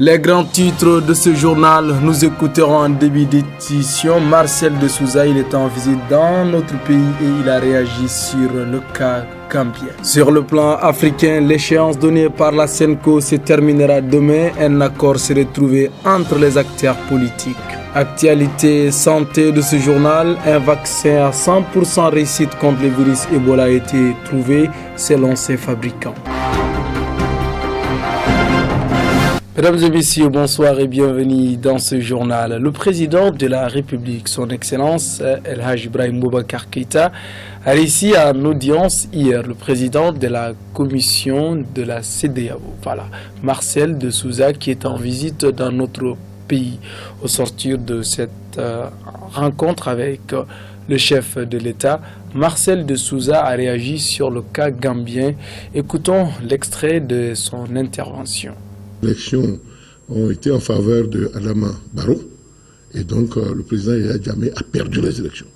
Les grands titres de ce journal, nous écouterons en début d'édition. Marcel de Souza, il est en visite dans notre pays et il a réagi sur le cas gambien. Sur le plan africain, l'échéance donnée par la SENCO se terminera demain. Un accord serait trouvé entre les acteurs politiques. Actualité santé de ce journal, un vaccin à 100% réussite contre le virus Ebola a été trouvé selon ses fabricants. Mesdames et messieurs, bonsoir et bienvenue dans ce journal. Le président de la République, son Excellence El Hadj Ibrahim Boubacar Keïta, a réussi en audience hier le président de la commission de la CEDEAO, Marcel de Souza, qui est en visite dans notre pays. Au sortir de cette rencontre avec le chef de l'État, Marcel de Souza a réagi sur le cas gambien. Écoutons l'extrait de son intervention. Les élections ont été en faveur de Adama Barrow et donc le président Yahya Jammeh a perdu les élections.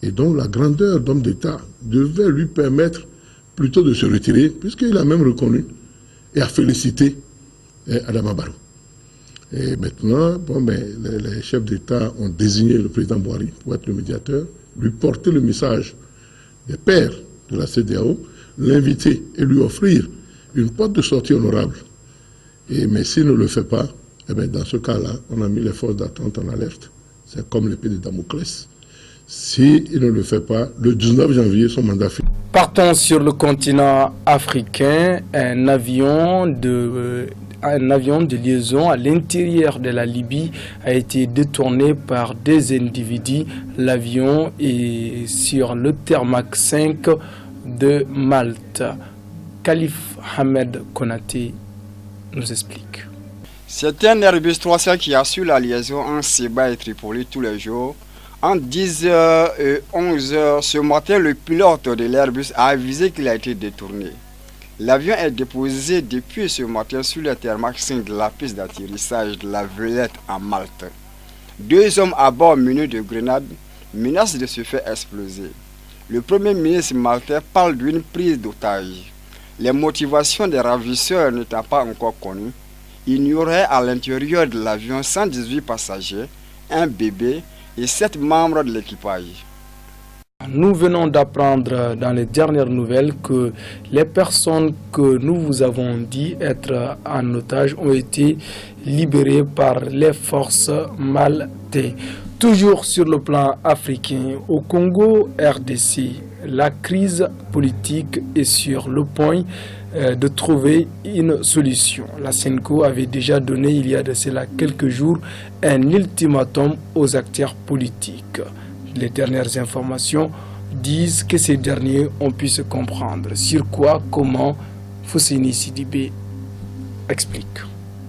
Et donc la grandeur d'homme d'État devait lui permettre plutôt de se retirer, puisqu'il a même reconnu et a félicité Adama Barrow. Et maintenant, les chefs d'État ont désigné le président Bouhari pour être le médiateur, lui porter le message des pairs de la CEDEAO, l'inviter et lui offrir une porte de sortie honorable. Mais s'il ne le fait pas, dans ce cas-là, on a mis les forces d'attente en alerte. C'est comme l'épée de Damoclès. S'il ne le fait pas, le 19 janvier, son mandat finit. Partons sur le continent africain. Un avion de liaison à l'intérieur de la Libye a été détourné par des individus. L'avion est sur le Tarmac 5 de Malte. Khalif Ahmed Konaté nous explique. C'est un Airbus 300 qui assure la liaison entre Séba et Tripoli tous les jours. Entre 10h et 11h ce matin, le pilote de l'Airbus a avisé qu'il a été détourné. L'avion est déposé depuis ce matin sur le Tarmac 5 de la piste d'atterrissage de la Villette à Malte. 2 hommes à bord munis de grenades menacent de se faire exploser. Le premier ministre maltais parle d'une prise d'otage. Les motivations des ravisseurs n'étant pas encore connues, il y aurait à l'intérieur de l'avion 118 passagers, un bébé et 7 membres de l'équipage. Nous venons d'apprendre dans les dernières nouvelles que les personnes que nous vous avons dit être en otage ont été libérées par les forces maltais. Toujours sur le plan africain, au Congo RDC, la crise politique est sur le point de trouver une solution. La SENCO avait déjà donné il y a de cela quelques jours un ultimatum aux acteurs politiques. Les dernières informations disent que ces derniers ont pu se comprendre. Sur quoi, comment, Fousseini Sidibé explique.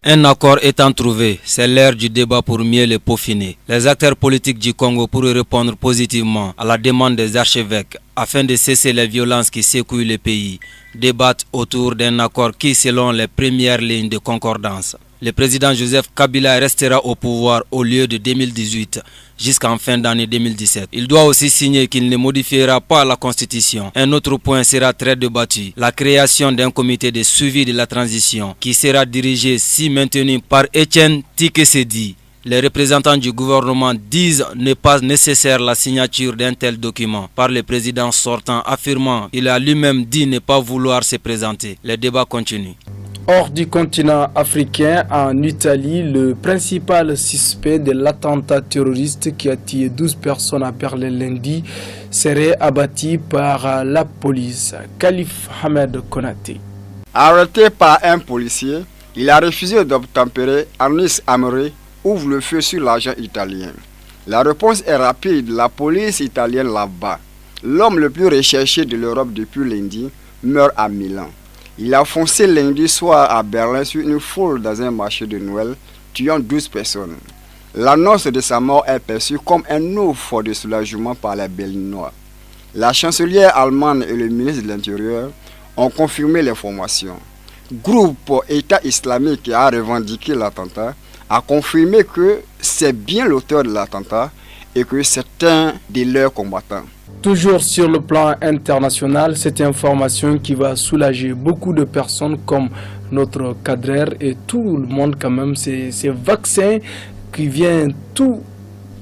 Un accord étant trouvé, c'est l'heure du débat pour mieux le peaufiner. Les acteurs politiques du Congo pourraient répondre positivement à la demande des archevêques afin de cesser les violences qui secouent le pays, débattent autour d'un accord qui, selon les premières lignes de concordance, le président Joseph Kabila restera au pouvoir au lieu de 2018 jusqu'en fin d'année 2017. Il doit aussi signer qu'il ne modifiera pas la constitution. Un autre point sera très débattu, la création d'un comité de suivi de la transition qui sera dirigé si maintenu par Etienne Tshisekedi. Les représentants du gouvernement disent ne pas nécessaire la signature d'un tel document par le président sortant, affirmant qu'il a lui-même dit ne pas vouloir se présenter. Les débats continuent. Hors du continent africain, en Italie, le principal suspect de l'attentat terroriste qui a tué 12 personnes à Berlin lundi serait abattu par la police. Khalif Ahmed Konaté. Arrêté par un policier, il a refusé d'obtempérer. Anis Amri ouvre le feu sur l'agent italien. La réponse est rapide, la police italienne l'abat. L'homme le plus recherché de l'Europe depuis lundi meurt à Milan. Il a foncé lundi soir à Berlin sur une foule dans un marché de Noël, tuant 12 personnes. L'annonce de sa mort est perçue comme un offre de soulagement par les Berlinois. La chancelière allemande et le ministre de l'Intérieur ont confirmé l'information. Groupe État islamique qui a revendiqué l'attentat a confirmé que c'est bien l'auteur de l'attentat et que c'est un de leurs combattants. Toujours sur le plan international, cette information qui va soulager beaucoup de personnes comme notre cadreur et tout le monde quand même. Ces vaccins qui viennent tout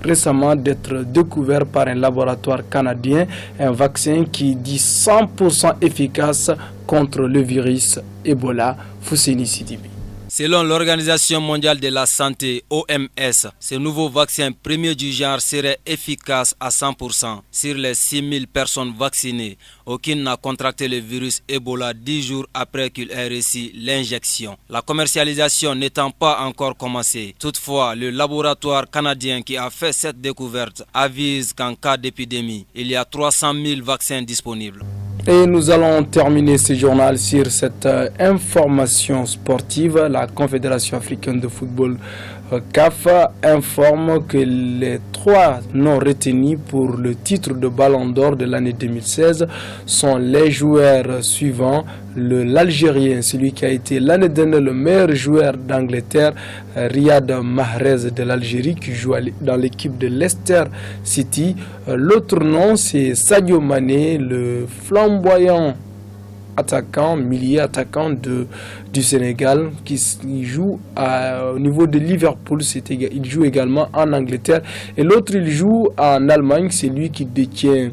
récemment d'être découvert par un laboratoire canadien, un vaccin qui dit 100% efficace contre le virus Ebola. Fousseini Sidibi. Selon l'Organisation mondiale de la santé, OMS, ce nouveau vaccin premier du genre serait efficace à 100%. Sur les 6000 personnes vaccinées, aucune n'a contracté le virus Ebola 10 jours après qu'il ait reçu l'injection. La commercialisation n'étant pas encore commencée. Toutefois, le laboratoire canadien qui a fait cette découverte avise qu'en cas d'épidémie, il y a 300 000 vaccins disponibles. Et nous allons terminer ce journal sur cette information sportive. La Confédération africaine de football CAF informe que les 3 noms retenus pour le titre de Ballon d'Or de l'année 2016 sont les joueurs suivants. L'Algérien, celui qui a été l'année dernière le meilleur joueur d'Angleterre, Riyad Mahrez de l'Algérie, qui joue dans l'équipe de Leicester City. L'autre nom, c'est Sadio Mané, le flamboyant attaquant, milieu attaquant du Sénégal, qui joue au niveau de Liverpool. Il joue également en Angleterre. Et l'autre, il joue en Allemagne. C'est lui qui détient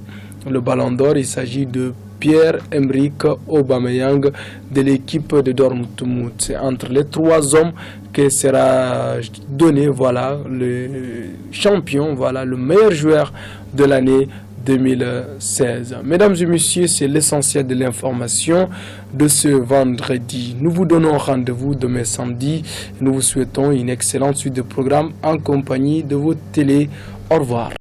le Ballon d'Or. Il s'agit de Pierre-Emerick Aubameyang de l'équipe de Dortmund. C'est entre les 3 hommes que sera donné, voilà, le champion, voilà, le meilleur joueur de l'année 2016. Mesdames et messieurs, c'est l'essentiel de l'information de ce vendredi. Nous vous donnons rendez-vous demain samedi. Nous vous souhaitons une excellente suite de programmes en compagnie de vos télé. Au revoir.